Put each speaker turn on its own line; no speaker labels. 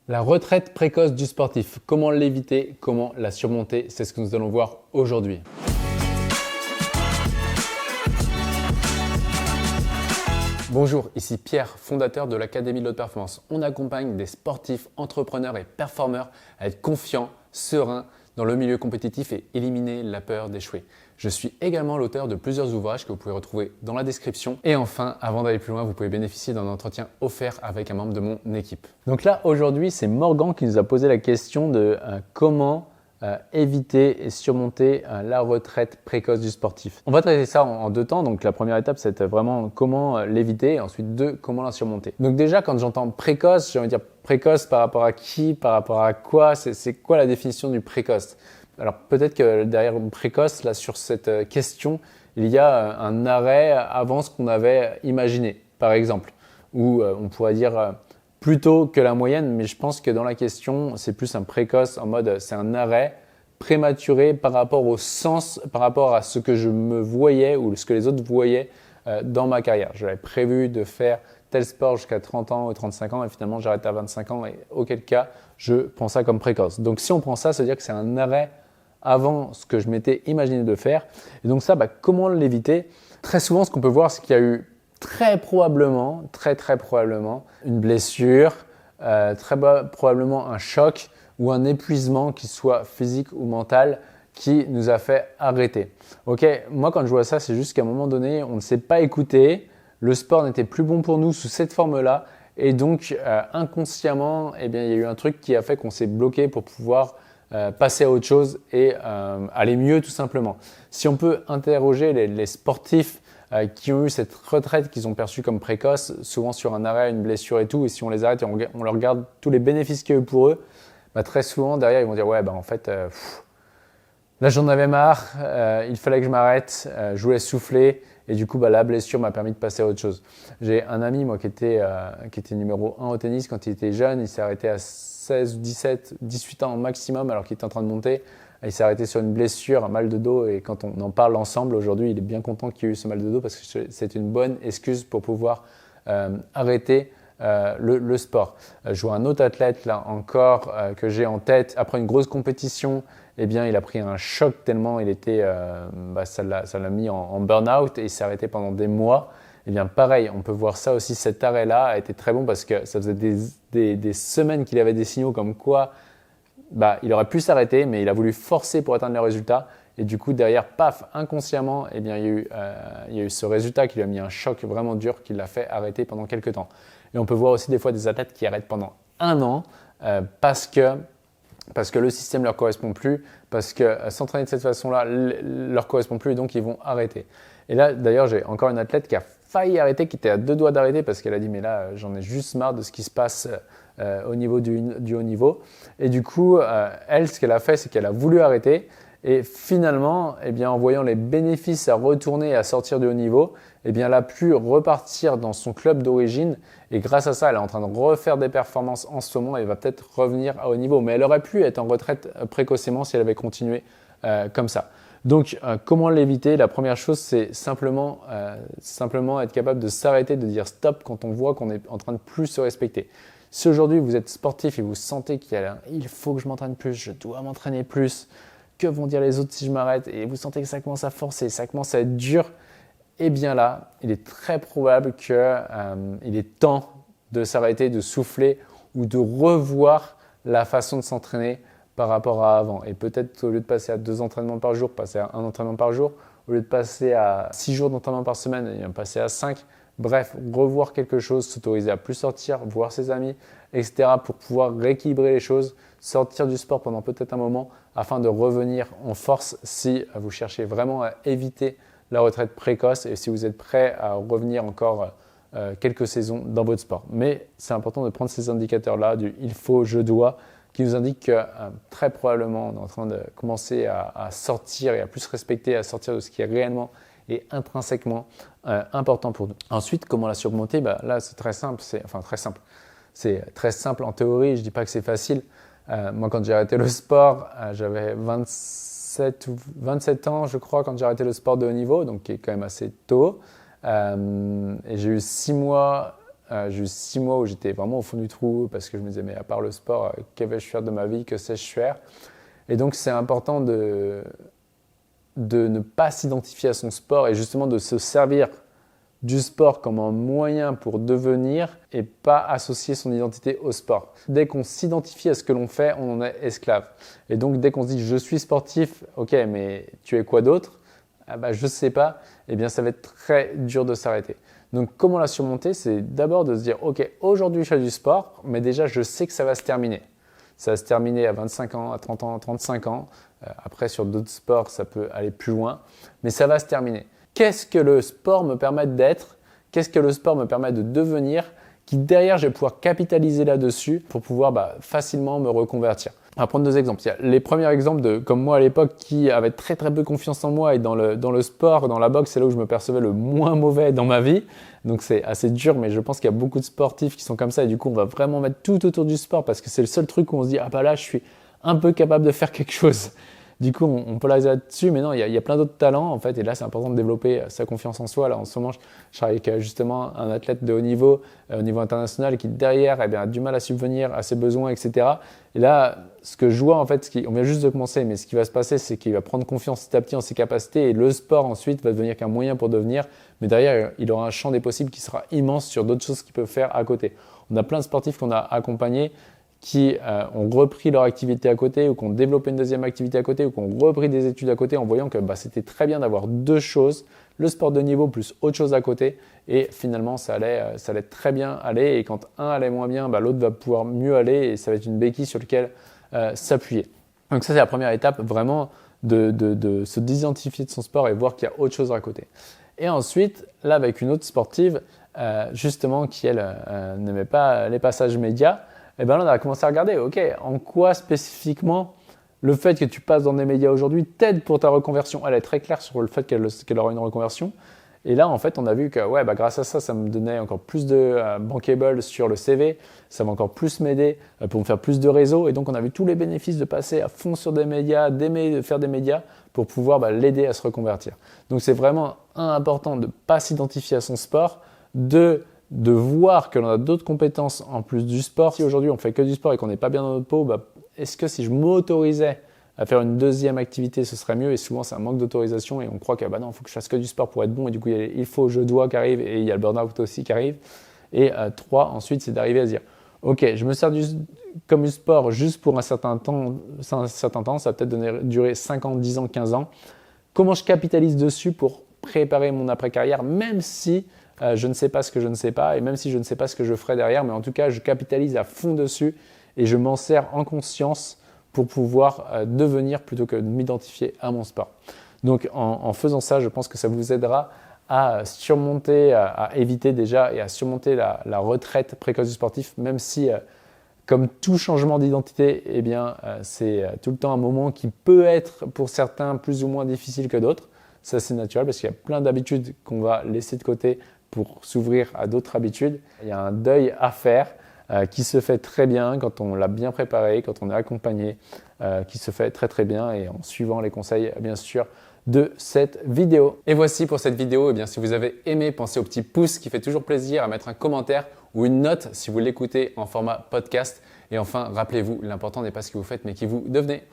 La retraite précoce du sportif, comment l'éviter, comment la surmonter, c'est ce que nous allons voir aujourd'hui. Bonjour, ici Pierre, fondateur de l'Académie de l'Haute Performance. On accompagne des sportifs, entrepreneurs et performeurs à être confiants, sereins dans le milieu compétitif et éliminer la peur d'échouer. Je suis également l'auteur de plusieurs ouvrages que vous pouvez retrouver dans la description. Et enfin, avant d'aller plus loin, vous pouvez bénéficier d'un entretien offert avec un membre de mon équipe. Donc là, aujourd'hui, c'est Morgan qui nous a posé la question de comment éviter et surmonter la retraite précoce du sportif. On va traiter ça en deux temps. Donc la première étape, c'est vraiment comment l'éviter et ensuite comment la surmonter. Donc déjà, quand j'entends précoce, j'ai envie de dire précoce par rapport à qui, par rapport à quoi, c'est quoi la définition du précoce? Alors peut-être que derrière précoce, là sur cette question, il y a un arrêt avant ce qu'on avait imaginé, par exemple, ou on pourrait dire plus tôt que la moyenne, mais je pense que dans la question, c'est plus un précoce en mode c'est un arrêt prématuré par rapport au sens, par rapport à ce que je me voyais ou ce que les autres voyaient dans ma carrière. J'avais prévu de faire tel sport jusqu'à 30 ans ou 35 ans et finalement j'arrête à 25 ans et auquel cas je prends ça comme précoce. Donc si on prend ça, ça veut dire que c'est un arrêt avant ce que je m'étais imaginé de faire. Et donc ça, comment l'éviter? Très souvent, ce qu'on peut voir, c'est qu'il y a eu très probablement une blessure, très probablement un choc ou un épuisement qui soit physique ou mental qui nous a fait arrêter. Ok, moi quand je vois ça, c'est juste qu'à un moment donné, on ne s'est pas écouté, le sport n'était plus bon pour nous sous cette forme-là et donc inconsciemment, il y a eu un truc qui a fait qu'on s'est bloqué pour pouvoir passer à autre chose et aller mieux tout simplement. Si on peut interroger les sportifs qui ont eu cette retraite qu'ils ont perçue comme précoce, souvent sur un arrêt, une blessure et tout, et si on les arrête et on leur regarde tous les bénéfices qu'il y a eu pour eux, très souvent derrière ils vont dire ouais en fait là j'en avais marre, il fallait que je m'arrête, je voulais souffler et du coup la blessure m'a permis de passer à autre chose. J'ai un ami moi qui était numéro 1 au tennis quand il était jeune, il s'est arrêté à 16, 17, 18 ans au maximum alors qu'il était en train de monter. Il s'est arrêté sur une blessure, un mal de dos et quand on en parle ensemble aujourd'hui, il est bien content qu'il y ait eu ce mal de dos parce que c'est une bonne excuse pour pouvoir arrêter le sport. Je vois un autre athlète là encore que j'ai en tête après une grosse compétition. Il a pris un choc tellement il était, ça l'a mis en burn-out et il s'est arrêté pendant des mois. Pareil, on peut voir ça aussi, cet arrêt-là a été très bon parce que ça faisait des semaines qu'il avait des signaux comme quoi il aurait pu s'arrêter, mais il a voulu forcer pour atteindre le résultat. Et du coup, derrière, paf, inconsciemment, il y a eu ce résultat qui lui a mis un choc vraiment dur qui l'a fait arrêter pendant quelques temps. Et on peut voir aussi des fois des athlètes qui arrêtent pendant un an parce que le système ne leur correspond plus, parce que s'entraîner de cette façon-là ne leur correspond plus et donc ils vont arrêter. Et là, d'ailleurs, j'ai encore une athlète qui a failli arrêter, qui était à deux doigts d'arrêter parce qu'elle a dit mais là, j'en ai juste marre de ce qui se passe au niveau du haut niveau. Et du coup, elle, ce qu'elle a fait, c'est qu'elle a voulu arrêter. Et finalement, en voyant les bénéfices à retourner et à sortir du haut niveau, elle a pu repartir dans son club d'origine. Et grâce à ça, elle est en train de refaire des performances en ce moment et va peut-être revenir à haut niveau. Mais elle aurait pu être en retraite précocement si elle avait continué comme ça. Donc, comment l'éviter? La première chose, c'est simplement être capable de s'arrêter, de dire stop quand on voit qu'on est en train de plus se respecter. Si aujourd'hui vous êtes sportif et vous sentez il faut que je m'entraîne plus, je dois m'entraîner plus, que vont dire les autres si je m'arrête et vous sentez que ça commence à forcer, ça commence à être dur, là, il est très probable qu'il est temps de s'arrêter, de souffler ou de revoir la façon de s'entraîner par rapport à avant. Et peut-être au lieu de passer à 2 entraînements par jour, passer à 1 entraînement par jour, au lieu de passer à 6 jours d'entraînement par semaine, passer à 5. Bref, revoir quelque chose, s'autoriser à plus sortir, voir ses amis, etc. pour pouvoir rééquilibrer les choses, sortir du sport pendant peut-être un moment afin de revenir en force si vous cherchez vraiment à éviter la retraite précoce et si vous êtes prêt à revenir encore quelques saisons dans votre sport. Mais c'est important de prendre ces indicateurs-là du « il faut, je dois » qui nous indique que très probablement on est en train de commencer à sortir et à plus respecter, à sortir de ce qui est réellement et intrinsèquement important pour nous. Ensuite, comment la surmonter? Là, c'est très simple. C'est très simple en théorie. Je ne dis pas que c'est facile. Moi, quand j'ai arrêté le sport, j'avais 27 ans, je crois, quand j'ai arrêté le sport de haut niveau, donc qui est quand même assez tôt. Et j'ai eu 6 mois J'ai eu 6 mois où j'étais vraiment au fond du trou parce que je me disais, mais à part le sport, que vais-je faire de ma vie, que sais-je faire? Et donc, c'est important de ne pas s'identifier à son sport et justement de se servir du sport comme un moyen pour devenir et pas associer son identité au sport. Dès qu'on s'identifie à ce que l'on fait, on en est esclave. Et donc, dès qu'on se dit « je suis sportif », ok, mais tu es quoi d'autre? Ah bah, je ne sais pas. Eh bien, ça va être très dur de s'arrêter. Donc, comment la surmonter? C'est d'abord de se dire « ok, aujourd'hui, je fais du sport, mais déjà, je sais que ça va se terminer ». Ça va se terminer à 25 ans, à 30 ans, à 35 ans. Après, sur d'autres sports, ça peut aller plus loin, mais ça va se terminer. Qu'est-ce que le sport me permet d'être? Qu'est-ce que le sport me permet de devenir? Qui derrière, je vais pouvoir capitaliser là-dessus pour pouvoir facilement me reconvertir. On va prendre 2 exemples. Il y a les premiers exemples comme moi à l'époque qui avait très très peu confiance en moi et dans le sport, dans la boxe, c'est là où je me percevais le moins mauvais dans ma vie. Donc c'est assez dur, mais je pense qu'il y a beaucoup de sportifs qui sont comme ça et du coup on va vraiment mettre tout autour du sport parce que c'est le seul truc où on se dit ah bah là je suis un peu capable de faire quelque chose. Du coup, on polarise là-dessus, mais non, il y a plein d'autres talents en fait, et là c'est important de développer sa confiance en soi. Là, en ce moment, je travaille avec justement un athlète de haut niveau, au niveau international, qui derrière a du mal à subvenir à ses besoins, etc. Et là, ce que je vois en fait, on vient juste de commencer, mais ce qui va se passer, c'est qu'il va prendre confiance petit à petit en ses capacités, et le sport ensuite va devenir qu'un moyen pour devenir. Mais derrière, il aura un champ des possibles qui sera immense sur d'autres choses qu'il peut faire à côté. On a plein de sportifs qu'on a accompagnés qui ont repris leur activité à côté ou qui ont développé une deuxième activité à côté ou qui ont repris des études à côté en voyant que c'était très bien d'avoir 2 choses, le sport de niveau plus autre chose à côté et finalement ça allait très bien aller et quand un allait moins bien, l'autre va pouvoir mieux aller et ça va être une béquille sur laquelle s'appuyer. Donc ça c'est la première étape vraiment de se désidentifier de son sport et voir qu'il y a autre chose à côté. Et ensuite, là avec une autre sportive justement qui elle n'aimait pas les passages médias, et bien là, on a commencé à regarder, ok, en quoi spécifiquement le fait que tu passes dans des médias aujourd'hui t'aide pour ta reconversion. Elle est très claire sur le fait qu'elle aura une reconversion. Et là, en fait, on a vu que grâce à ça, ça me donnait encore plus de bankable sur le CV. Ça va encore plus m'aider pour me faire plus de réseau. Et donc, on a vu tous les bénéfices de passer à fond sur des médias, d'aimer de faire des médias pour pouvoir l'aider à se reconvertir. Donc, c'est vraiment important de ne pas s'identifier à son sport, de voir que l'on a d'autres compétences en plus du sport. Si aujourd'hui on fait que du sport et qu'on n'est pas bien dans notre peau, est-ce que si je m'autorisais à faire une deuxième activité, ce serait mieux? Et souvent c'est un manque d'autorisation et on croit que non, il faut que je fasse que du sport pour être bon et du coup il faut, je dois qui arrive et il y a le burn-out aussi qui arrive. Et 3, ensuite c'est d'arriver à se dire ok, je me sers comme du sport juste pour un certain temps, ça va peut-être durer 5 ans, 10 ans, 15 ans. Comment je capitalise dessus pour préparer mon après-carrière, même si je ne sais pas ce que je ne sais pas et même si je ne sais pas ce que je ferai derrière, mais en tout cas, je capitalise à fond dessus et je m'en sers en conscience pour pouvoir devenir plutôt que de m'identifier à mon sport. Donc, en faisant ça, je pense que ça vous aidera à surmonter, à éviter déjà et à surmonter la retraite précoce du sportif, même si, comme tout changement d'identité, c'est tout le temps un moment qui peut être pour certains plus ou moins difficile que d'autres. Ça, c'est naturel parce qu'il y a plein d'habitudes qu'on va laisser de côté pour s'ouvrir à d'autres habitudes. Il y a un deuil à faire qui se fait très bien quand on l'a bien préparé, quand on est accompagné, qui se fait très très bien et en suivant les conseils bien sûr de cette vidéo. Et voici pour cette vidéo, si vous avez aimé, pensez au petit pouce qui fait toujours plaisir, à mettre un commentaire ou une note si vous l'écoutez en format podcast. Et enfin, rappelez-vous, l'important n'est pas ce que vous faites mais qui vous devenez.